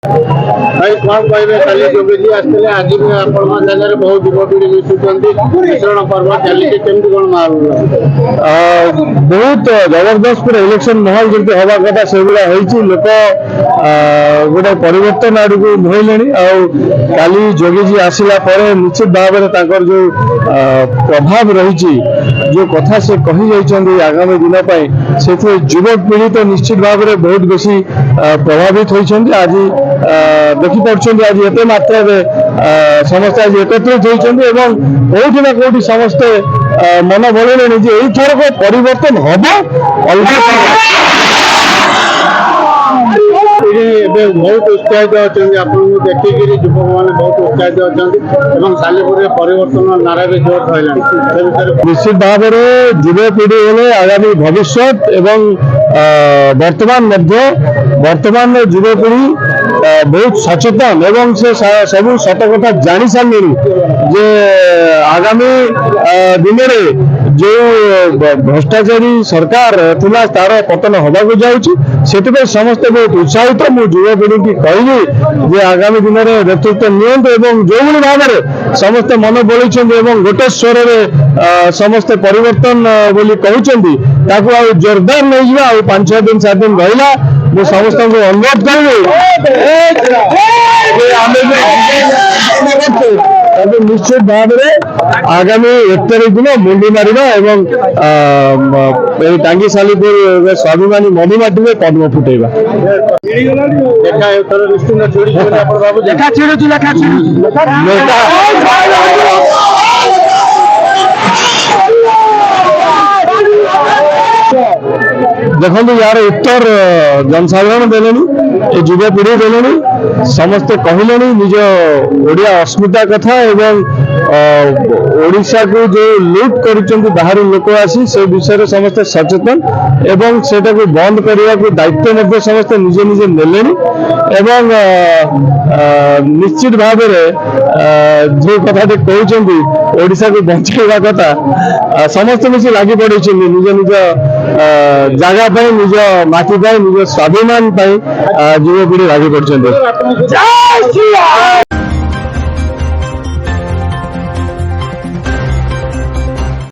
भाई कौन कहबे खाली जोगी आसते आज भी आपण जगह बहुत युवपीढ़ी मिशुचरण पर्व चली केमती कौन माहौल बहुत जबरदस्त पूरा इलेक्शन माहौल जमी हवा कथा से लोक गोटे परिवर्तन आड़ को मुहैले काली जोगी आसला निश्चित भाव में जो प्रभाव रही जो कथा से कही आगामी दिन से युवक पीढ़ी तो निश्चित भाव में बहुत बेसी प्रभावित होती आज देखिपुं आज एत मात्रा समस्ते आज एकत्रित होती ना कौटी समस्ते मन बड़े थरक परिवर्तन हम बहुत उत्साहित अच्छा देखिक युवक मैंने बहुत उत्साहित अच्छा सालेपुर परिवर्तन नारा भी जोर रहा निश्चित भाव में युवपीढ़ी हेले आगामी भविष्य एवं वर्तमान युवपीढ़ी बहुत सचेतन एवं से सब सत कथा जानी सारे जे आगामी दिन में जो भ्रष्टाचारी सरकार थिला तार पतन होगा जाऊँगी समस्ते बहुत उत्साहित मु युवपीढ़ी की कहली जे आगामी दिन में नेतृत्व नियंतु एवं जो भाव में समस्ते मन बोली गोटे स्वर में समस्ते परिवर्तन बोली कहते जोरदार नहीं जा 5-6 दिन 7 दिन रहा मु समस्त अनुरोध करी निश्चित भाव में आगामी 1 तारीख दिन मुंडी मारिबा एवं टांगी सालीपुर स्वाभिमानी मधुमाटी में पद्म फुटेबा देखो यार उत्तर जनसाधारण देले युवपीढ़ी देले समस्ते कहले निज ओडिया अस्मिता कथा एवं ओडिशा को जो लुट कर बाहर लोक आसी से विषय समस्ते सचेतन एवं सेटा को बंद करने को दायित्व समस्ते निजे निजे नेले एवं निश्चित भाव में जो कथा कहते ओडिशा को बचाइवा कथा समस्त मिसी लगी पड़े निज निज जगह निज माटी निज स्वाभिमान युवपीढ़ी लगी पड़े।